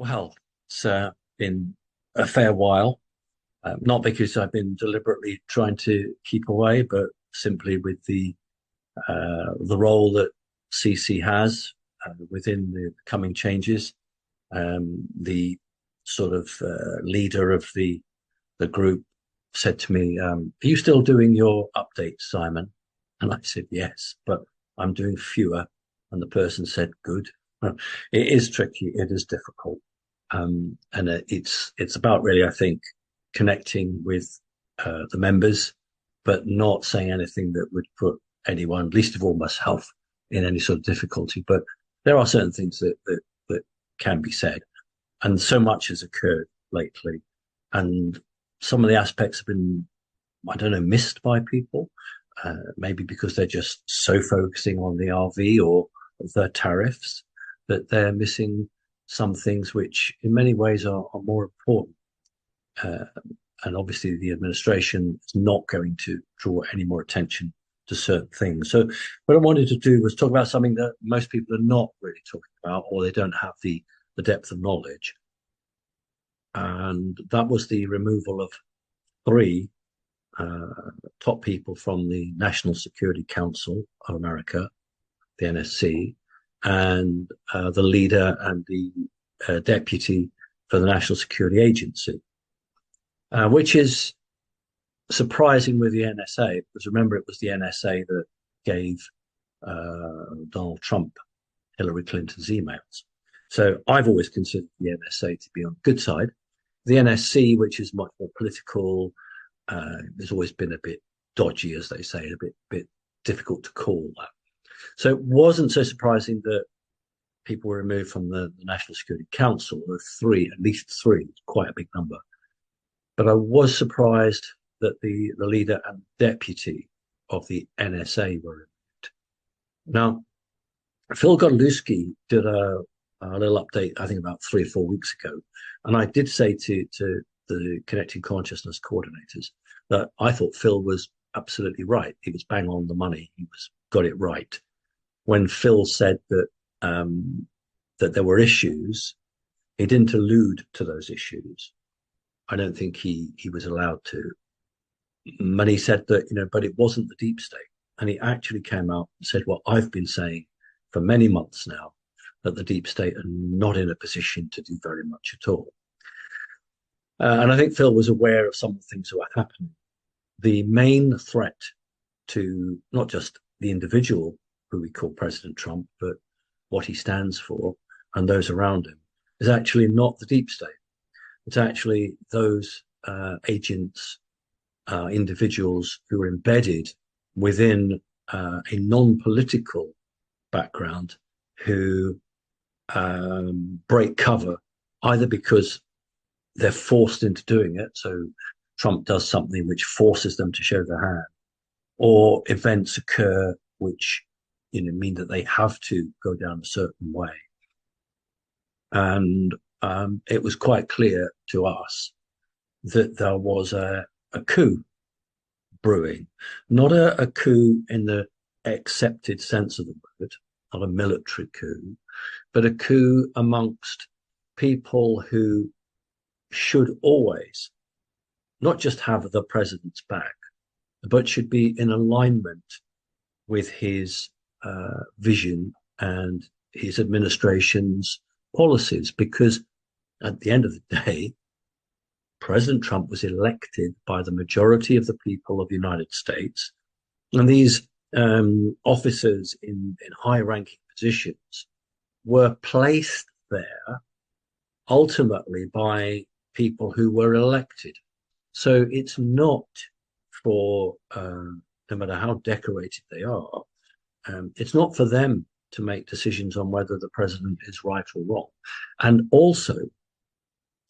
Well, it's been a fair while, not because I've been deliberately trying to keep away, but simply with the role that CC has within the coming changes. The sort of leader of the group said to me, "Are you still doing your updates, Simon?" And I said, "Yes, but I'm doing fewer." And the person said, "Good." It is tricky. It is difficult. And it's about really, I think, connecting with the members, but not saying anything that would put anyone, least of all myself, in any sort of difficulty. But there are certain things that can be said, and so much has occurred lately, and some of the aspects have been, I don't know, missed by people. Maybe because they're just so focusing on the RV or the tariffs that they're missing some things which in many ways are more important. Uh, and obviously the administration is not going to draw any more attention to certain things. So what I wanted to do was talk about something that most people are not really talking about, or they don't have the depth of knowledge. And that was the removal of three top people from the National Security Council of America, the NSC, and the leader and the deputy for the National Security Agency, which is surprising with the NSA, because remember, it was the NSA that gave Donald Trump Hillary Clinton's emails. So I've always considered the NSA to be on the good side. The NSC, which is much more political, has always been a bit dodgy, as they say, a bit difficult to call that. So it wasn't so surprising that people were removed from the National Security Council. There were three, at least three, quite a big number. But I was surprised that the leader and deputy of the NSA were removed. Now, Phil Godlewski did a little update, I think about 3 or 4 weeks ago. And I did say to the Connecting Consciousness coordinators that I thought Phil was absolutely right. He was bang on the money. He got it right. When Phil said that there were issues, he didn't allude to those issues. I don't think he was allowed to. And he said that, but it wasn't the deep state. And he actually came out and said what I've been saying for many months now, that the deep state are not in a position to do very much at all. And I think Phil was aware of some of the things that were happening. The main threat to not just the individual who we call President Trump, but what he stands for and those around him is actually not the deep state. It's actually those agents, individuals who are embedded within a non-political background who break cover either because they're forced into doing it. So Trump does something which forces them to show their hand, or events occur which mean that they have to go down a certain way. And it was quite clear to us that there was a coup brewing, not a coup in the accepted sense of the word, not a military coup, but a coup amongst people who should always not just have the president's back, but should be in alignment with his vision and his administration's policies. Because at the end of the day, President Trump was elected by the majority of the people of the United States. And these officers in high-ranking positions were placed there ultimately by people who were elected. So it's not for, no matter how decorated they are, it's not for them to make decisions on whether the president is right or wrong. And also,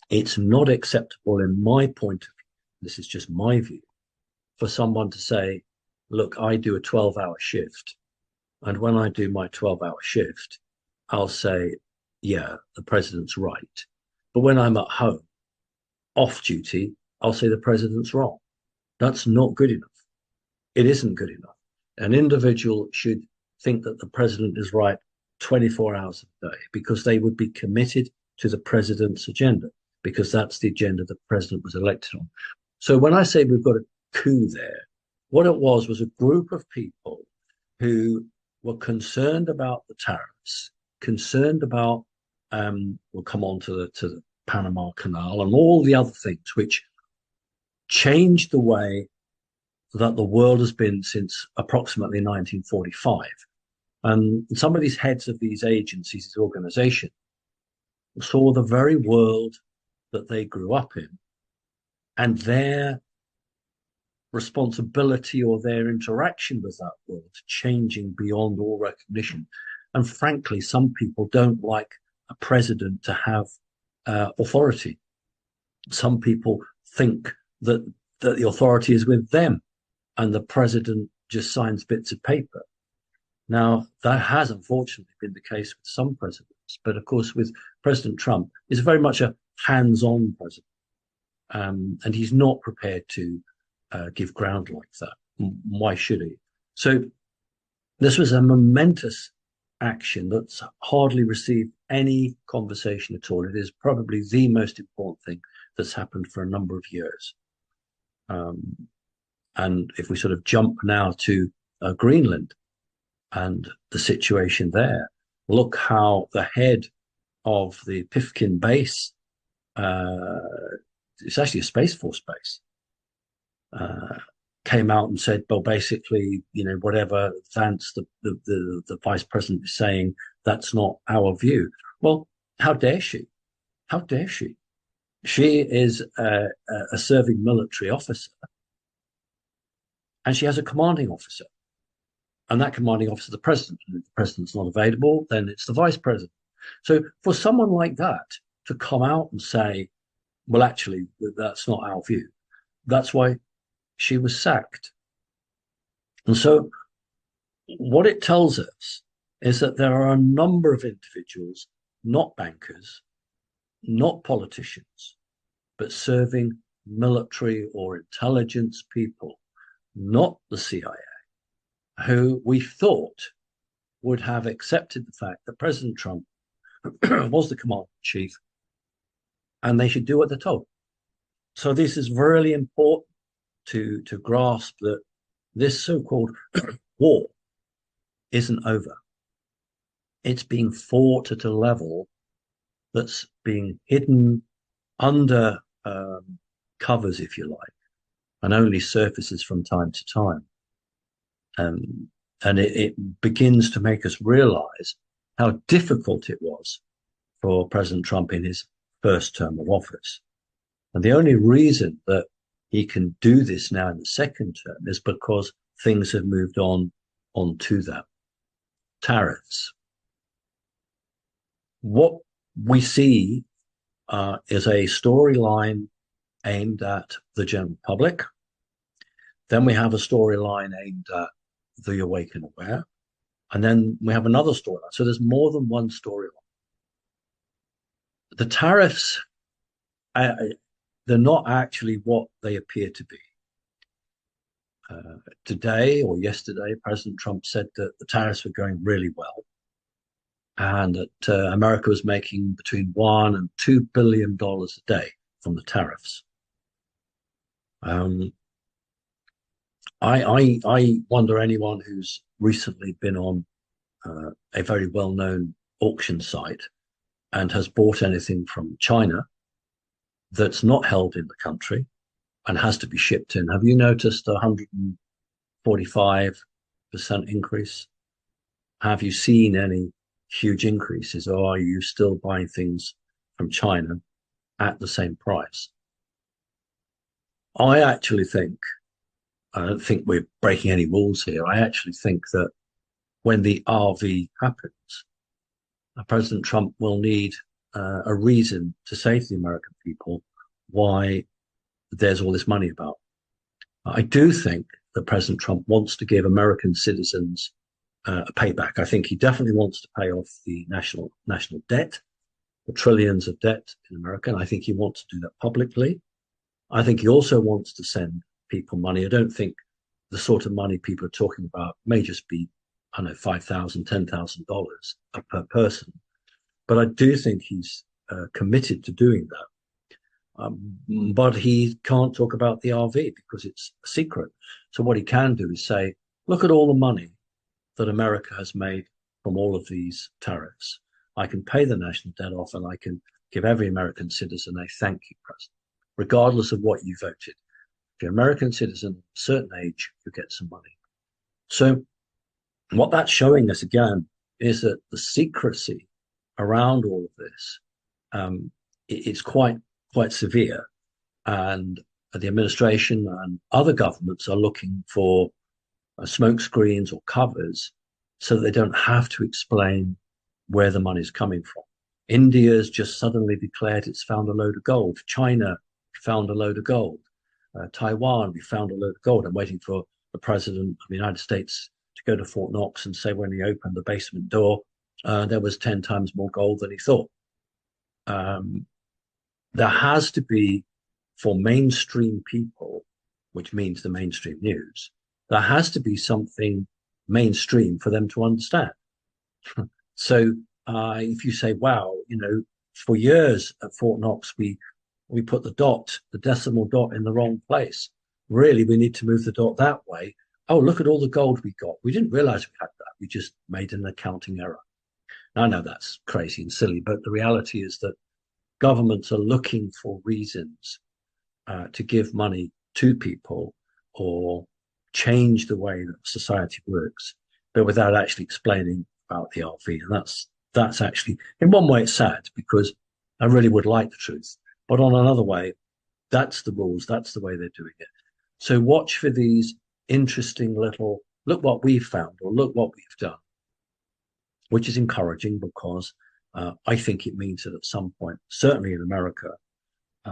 it's not acceptable in my point of view, this is just my view, for someone to say, look, I do a 12-hour shift. And when I do my 12-hour shift, I'll say, yeah, the president's right. But when I'm at home, off duty, I'll say the president's wrong. That's not good enough. It isn't good enough. An individual should think that the president is right 24 hours a day, because they would be committed to the president's agenda, because that's the agenda the president was elected on. So when I say we've got a coup there, what it was a group of people who were concerned about the tariffs, concerned about, we'll come on to the Panama Canal and all the other things which changed the way that the world has been since approximately 1945. And some of these heads of these agencies, these organizations, saw the very world that they grew up in and their responsibility or their interaction with that world changing beyond all recognition. And frankly, some people don't like a president to have authority. Some people think that the authority is with them and the president just signs bits of paper. Now, that has unfortunately been the case with some presidents, but of course with President Trump, he's very much a hands-on president, and he's not prepared to give ground like that. Why should he? So this was a momentous action that's hardly received any conversation at all. It is probably the most important thing that's happened for a number of years. And if we sort of jump now to Greenland and the situation there, look how the head of the Pifkin base, it's actually a Space Force base, came out and said, well, basically, whatever Vance, the vice president, is saying, that's not our view. Well, how dare she? How dare she? She is a serving military officer, and she has a commanding officer. And that commanding officer, the president. And if the president's not available, then it's the vice president. So for someone like that to come out and say, well, actually, that's not our view, that's why she was sacked. And so what it tells us is that there are a number of individuals, not bankers, not politicians, but serving military or intelligence people, not the CIA, who we thought would have accepted the fact that President Trump was the commander-in-chief and they should do what they're told. So this is really important to grasp that this so-called war isn't over. It's being fought at a level that's being hidden under covers, if you like, and only surfaces from time to time. And it begins to make us realize how difficult it was for President Trump in his first term of office. And the only reason that he can do this now in the second term is because things have moved on to that. Tariffs. What we see is a storyline aimed at the general public. Then we have a storyline aimed at the awake and aware. And then we have another storyline. So there's more than one storyline. The tariffs, they're not actually what they appear to be. Today or yesterday, President Trump said that the tariffs were going really well and that America was making between $1 and $2 billion a day from the tariffs. I wonder anyone who's recently been on a very well-known auction site and has bought anything from China that's not held in the country and has to be shipped in. Have you noticed a 145% increase? Have you seen any huge increases, or are you still buying things from China at the same price? I don't think we're breaking any rules here. I actually think that when the RV happens, President Trump will need a reason to say to the American people why there's all this money about. I do think that President Trump wants to give American citizens a payback. I think he definitely wants to pay off the national debt, the trillions of debt in America, and I think he wants to do that publicly. I think he also wants to send people money. I don't think the sort of money people are talking about may just be, I don't know, $5,000, $10,000 per person. But I do think he's committed to doing that. But he can't talk about the RV because it's a secret. So what he can do is say, look at all the money that America has made from all of these tariffs. I can pay the national debt off, and I can give every American citizen a thank you present, regardless of what you voted. If you're an American citizen, a certain age, you get some money. So what that's showing us again is that the secrecy around all of this, it's quite severe, and the administration and other governments are looking for smoke screens or covers so that they don't have to explain where the money is coming from. India's just suddenly declared it's found a load of gold. China found a load of gold. Taiwan, we found a load of gold. I'm waiting for the president of the United States to go to Fort Knox and say when he opened the basement door, there was 10 times more gold than he thought. There has to be, for mainstream people, which means the mainstream news, there has to be something mainstream for them to understand. So if you say, wow, for years at Fort Knox, we put the decimal dot in the wrong place. Really, we need to move the dot that way. Oh, look at all the gold we got. We didn't realize we had that. We just made an accounting error. I know that's crazy and silly, but the reality is that governments are looking for reasons to give money to people or change the way that society works, but without actually explaining about the RV. And that's actually, in one way, it's sad because I really would like the truth. But on another way, that's the rules. That's the way they're doing it. So watch for these interesting little, look what we've found or look what we've done, which is encouraging because I think it means that at some point, certainly in America,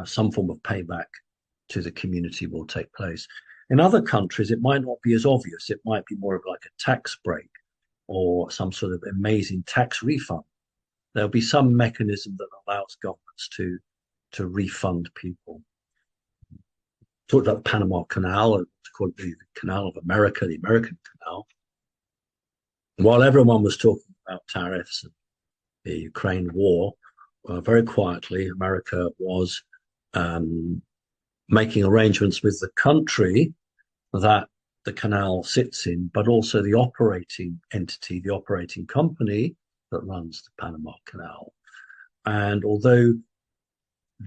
some form of payback to the community will take place. In other countries, it might not be as obvious. It might be more of like a tax break or some sort of amazing tax refund. There'll be some mechanism that allows governments to refund people. Talked about the Panama Canal, called the Canal of America, the American Canal. While everyone was talking about tariffs and the Ukraine war, very quietly, America was making arrangements with the country that the canal sits in, but also the operating entity, the operating company that runs the Panama Canal. And although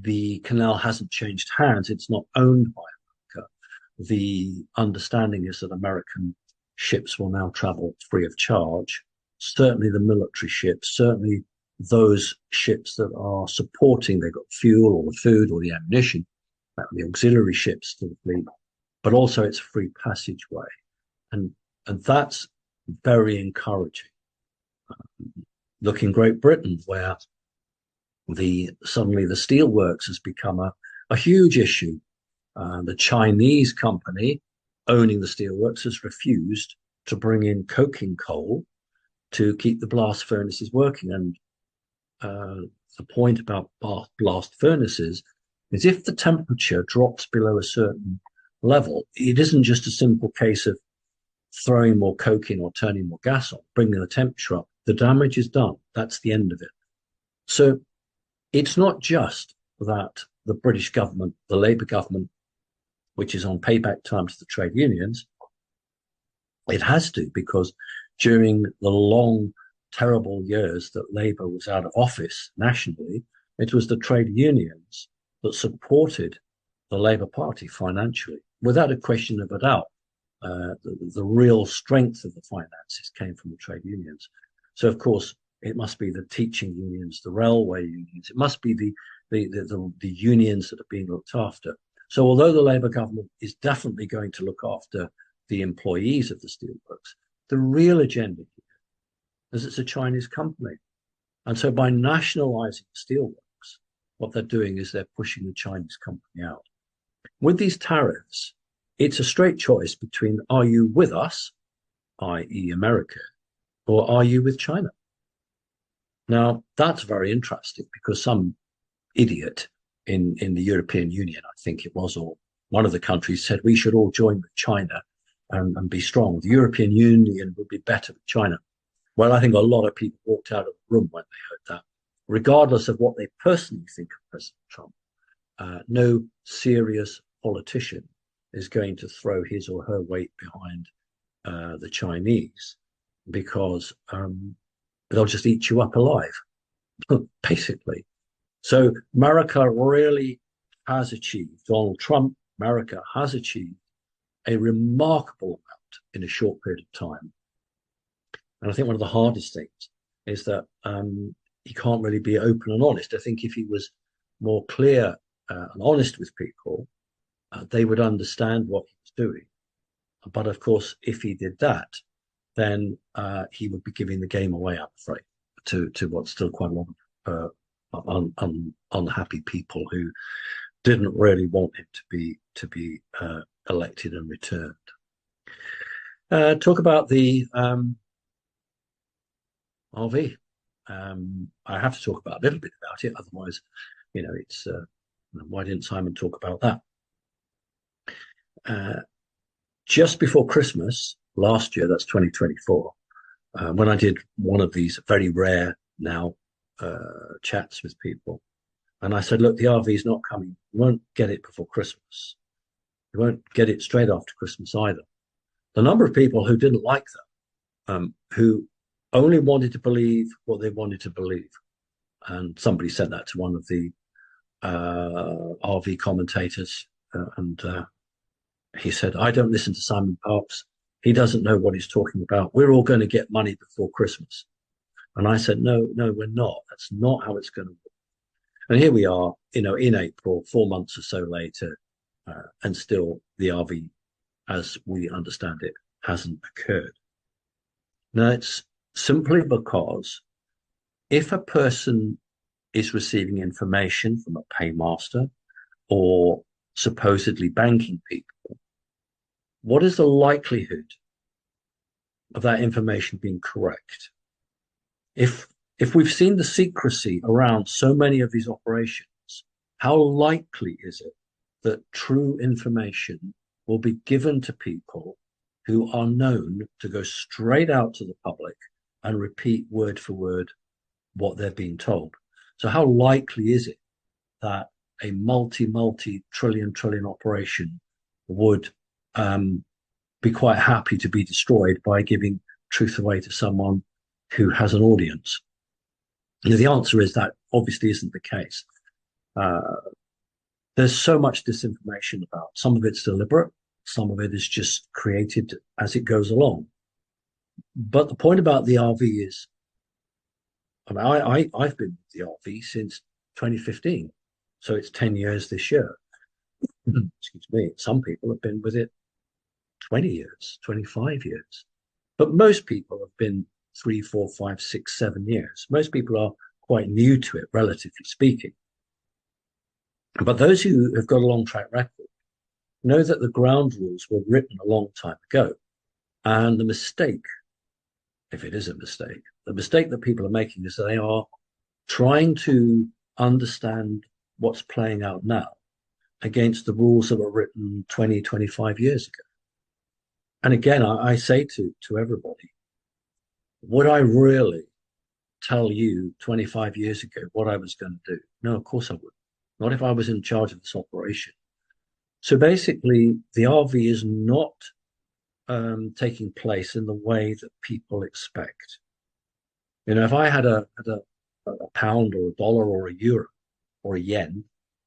the canal hasn't changed hands, it's not owned by America. The understanding is that American ships will now travel free of charge. Certainly the military ships, certainly those ships that are supporting, they've got fuel or the food or the ammunition, the auxiliary ships to the fleet, but also it's a free passageway. And that's very encouraging. Look in Great Britain, where suddenly the steelworks has become a huge issue. The Chinese company owning the steelworks has refused to bring in coking coal to keep the blast furnaces working. And the point about blast furnaces is if the temperature drops below a certain level, it isn't just a simple case of throwing more coke in or turning more gas on, bringing the temperature up. The damage is done. That's the end of it. So it's not just that the British government, the Labour government, which is on payback time to the trade unions, it has to, because during the long, terrible years that Labour was out of office nationally, it was the trade unions that supported the Labour Party financially, without a question of a doubt. The real strength of the finances came from the trade unions. So, of course, it must be the teaching unions, the railway unions. It must be the unions that are being looked after. So although the Labour government is definitely going to look after the employees of the steelworks, the real agenda here is it's a Chinese company. And so by nationalising steelworks, what they're doing is they're pushing the Chinese company out. With these tariffs, it's a straight choice between are you with us, i.e. America, or are you with China? Now, that's very interesting because some idiot in the European Union, I think it was, or one of the countries said we should all join with China and be strong. The European Union would be better with China. Well, I think a lot of people walked out of the room when they heard that. regardless of what they personally think of President Trump, no serious politician is going to throw his or her weight behind the Chinese, because they'll just eat you up alive, basically. So America really has achieved, Donald Trump, America has achieved a remarkable amount in a short period of time. And I think one of the hardest things is that he can't really be open and honest. I think if he was more clear and honest with people, they would understand what he was doing. But of course, if he did that, then he would be giving the game away, I'm afraid, to what's still quite a lot of unhappy people who didn't really want him to be elected and returned. Talk about the RV. I have to talk about a little bit about it, otherwise, it's why didn't Simon talk about that? Just before Christmas last year, that's 2024, when I did one of these very rare now chats with people, and I said, look, the RV is not coming. You won't get it before Christmas. You won't get it straight after Christmas either. The number of people who didn't like that, who only wanted to believe what they wanted to believe. And somebody said that to one of the RV commentators, and he said, I don't listen to Simon Parkes. He doesn't know what he's talking about. We're all going to get money before Christmas. And I said, no, we're not. That's not how it's going to work. And here we are, in April, 4 months or so later, and still the RV, as we understand it, hasn't occurred. Now, it's simply because if a person is receiving information from a paymaster or supposedly banking people, what is the likelihood of that information being correct? If we've seen the secrecy around so many of these operations, how likely is it that true information will be given to people who are known to go straight out to the public and repeat word for word what they're being told? So how likely is it that a multi-trillion operation would be quite happy to be destroyed by giving truth away to someone who has an audience? The answer is that obviously isn't the case. There's so much disinformation about. Some of it's deliberate, some of it is just created as it goes along. But the point about the RV is, I've been with the RV since 2015, so it's 10 years this year. Excuse me. Some people have been with it 20 years, 25 years. But most people have been 3, 4, 5, 6, 7 years. Most people are quite new to it, relatively speaking. But those who have got a long track record know that the ground rules were written a long time ago. And the mistake, if it is a mistake, the mistake that people are making is that they are trying to understand what's playing out now against the rules that were written 20, 25 years ago. And again, I say to everybody, would I really tell you 25 years ago what I was going to do? No, of course I wouldn't. Not if I was in charge of this operation. So basically, the RV is not taking place in the way that people expect. If I had a pound or a dollar or a euro or a yen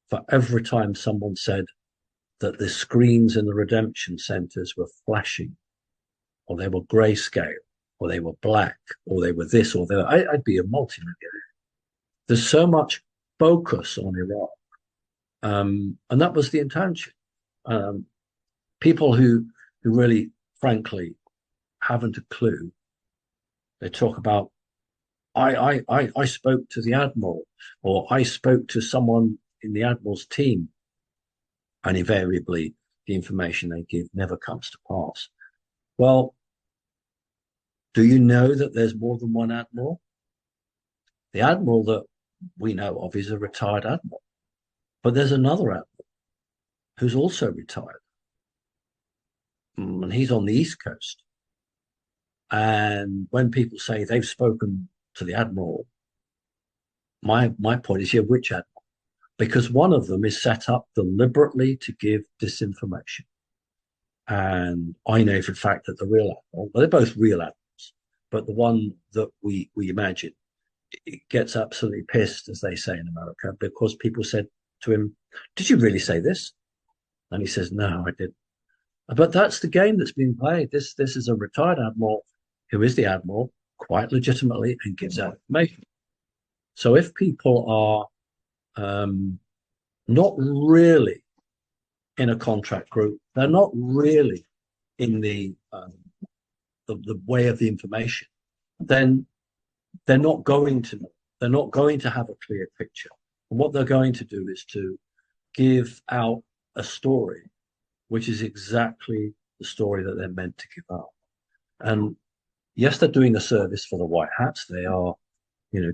for every time someone said that the screens in the redemption centers were flashing, or they were grayscale, or they were black, or they were this, or that, I'd be a multimillionaire. There's so much focus on Iraq. And that was the intention. People who really, frankly, haven't a clue, they talk about, I spoke to the admiral, or I spoke to someone in the admiral's team. And invariably, the information they give never comes to pass. Well, do you know that there's more than one admiral? The admiral that we know of is a retired admiral. But there's another admiral who's also retired. And he's on the East Coast. And when people say they've spoken to the admiral, my point is here, which admiral? Because one of them is set up deliberately to give disinformation. And I know for a fact that the real admiral, well, they're both real admirals, but the one that we imagine, it gets absolutely pissed, as they say in America, because people said to him, "Did you really say this?" And he says, "No, I didn't." But that's the game that's being played. This is a retired admiral who is the admiral quite legitimately and gives out information. So if people are not really in a contract group, they're not really in the way of the information, then they're not going to know. They're not going to have a clear picture. And what they're going to do is to give out a story, which is exactly the story that they're meant to give out. And yes, they're doing a service for the white hats. They are,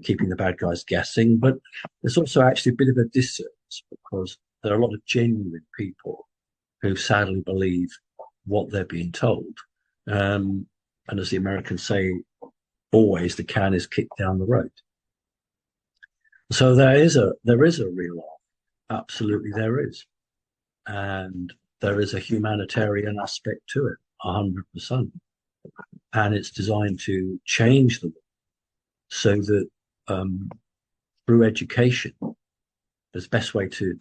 keeping the bad guys guessing, but there's also actually a bit of a disservice because there are a lot of genuine people who sadly believe what they're being told. And as the Americans say, always the can is kicked down the road. So there is a real arc. Absolutely there is. And there is a humanitarian aspect to it, 100%. And it's designed to change the world so that through education, the best way to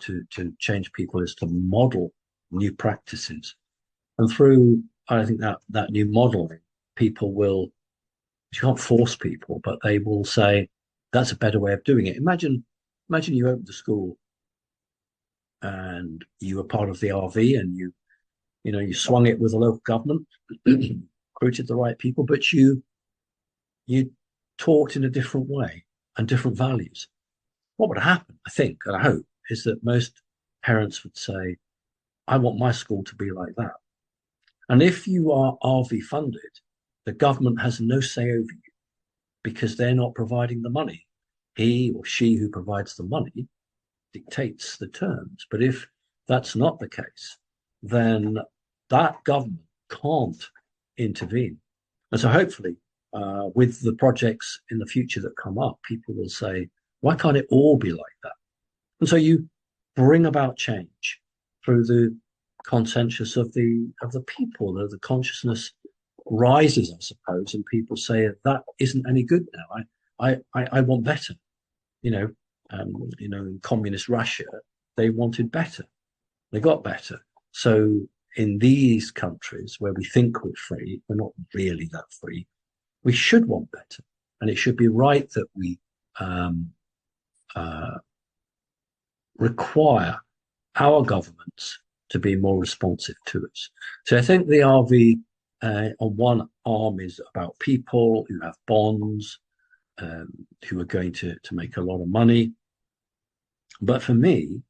change people is to model new practices. And through, I think that new modeling, people will, you can't force people, but they will say, that's a better way of doing it. Imagine you opened a school and you were part of the RV and you swung it with the local government, recruited the right people, but you taught in a different way and different values. What would happen, I think, and I hope, is that most parents would say, I want my school to be like that. And if you are RV funded, the government has no say over you because they're not providing the money. He or she who provides the money dictates the terms. But if that's not the case, then that government can't intervene. And so hopefully, with the projects in the future that come up, people will say, why can't it all be like that? And so you bring about change through the consensus of the people. The consciousness rises, I suppose, and people say that isn't any good now. I want better. In communist Russia, they wanted better. They got better. So in these countries where we think we're free, we're not really that free. We should want better, and it should be right that we require our governments to be more responsive to us. So I think the RV on one arm is about people who have bonds, who are going to make a lot of money. But for me,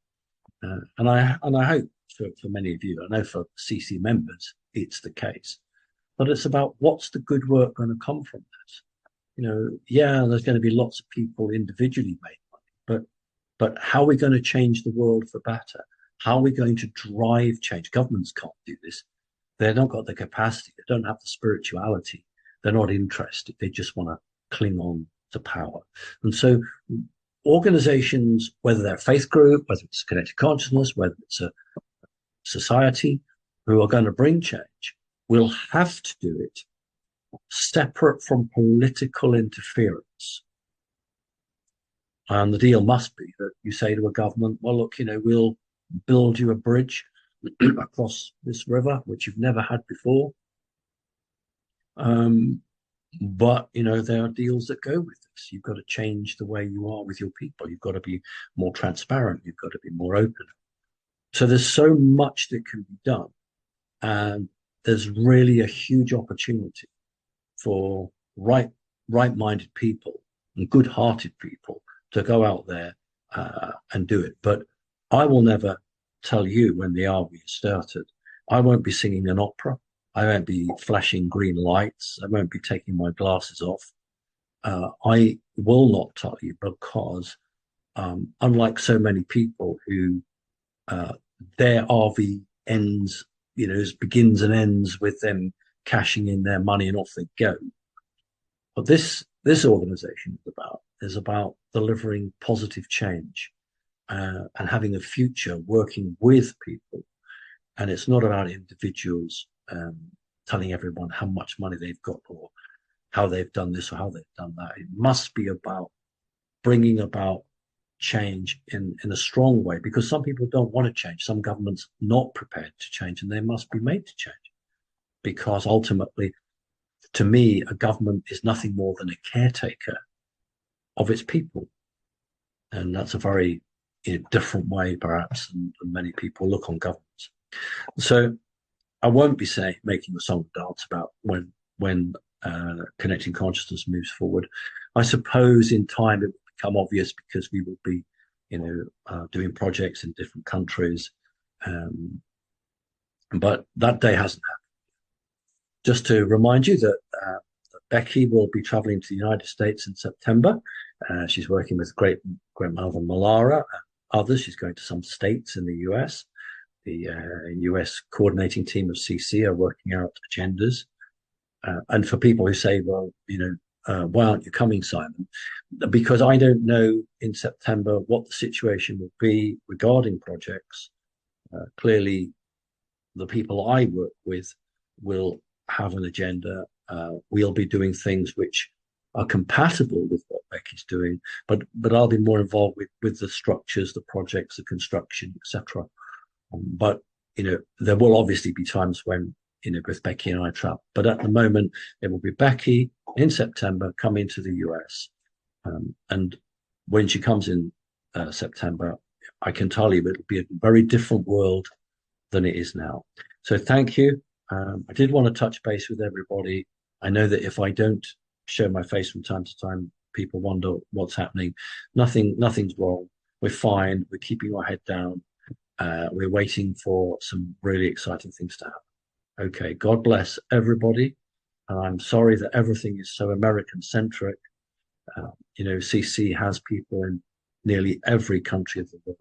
and I hope for many of you, I know for CC members, it's the case, but it's about what's the good work going to come from this? There's going to be lots of people individually make money, but how are we going to change the world for better? How are we going to drive change? Governments can't do this. They've not got the capacity. They don't have the spirituality. They're not interested. They just want to cling on to power. And so organizations, whether they're a faith group, whether it's connected consciousness, whether it's a society, who are going to bring change, will have to do it separate from political interference. And the deal must be that you say to a government, well, look, we'll build you a bridge across this river, which you've never had before. But, there are deals that go with this. You've got to change the way you are with your people. You've got to be more transparent. You've got to be more open. So there's so much that can be done. And there's really a huge opportunity for right-minded people and good-hearted people to go out there and do it. But I will never tell you when the RV started. I won't be singing an opera. I won't be flashing green lights. I won't be taking my glasses off. I will not tell you because unlike so many people who their RV ends, begins and ends with them cashing in their money and off they go. But this this organization is about delivering positive change and having a future working with people. And it's not about individuals telling everyone how much money they've got or how they've done this or how they've done that. It must be about bringing about change in a strong way, because some people don't want to change. Some governments not prepared to change, and they must be made to change. Because ultimately, to me, a government is nothing more than a caretaker of its people. And that's a very different way, perhaps, than many people look on governments. So I won't be making a song and dance about when connecting consciousness moves forward. I suppose in time it will become obvious, because we will be, doing projects in different countries. But that day hasn't happened. Just to remind you that Becky will be traveling to the United States in September. She's working with Great-Grandmother Malara and others. She's going to some states in the US. The US coordinating team of CC are working out agendas. And for people who say, well, why aren't you coming, Simon? Because I don't know in September what the situation will be regarding projects. Clearly, the people I work with will have an agenda. We'll be doing things which are compatible with what Becky's doing, but I'll be more involved with the structures, the projects, the construction, etc. But there will obviously be times when both Becky and I travel. But at the moment, it will be Becky in September coming to the US, and when she comes in September, I can tell you it'll be a very different world than it is now. So thank you. I did want to touch base with everybody. I know that if I don't show my face from time to time, people wonder what's happening. Nothing's wrong. We're fine. We're keeping our head down. We're waiting for some really exciting things to happen. Okay, God bless everybody. And I'm sorry that everything is so American-centric. CC has people in nearly every country of the world.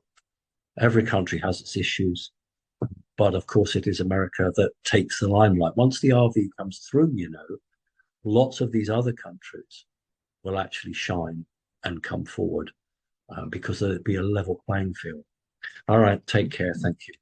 Every country has its issues. But of course, it is America that takes the limelight. Once the RV comes through, lots of these other countries will actually shine and come forward because there'll be a level playing field. All right, take care. Thank you.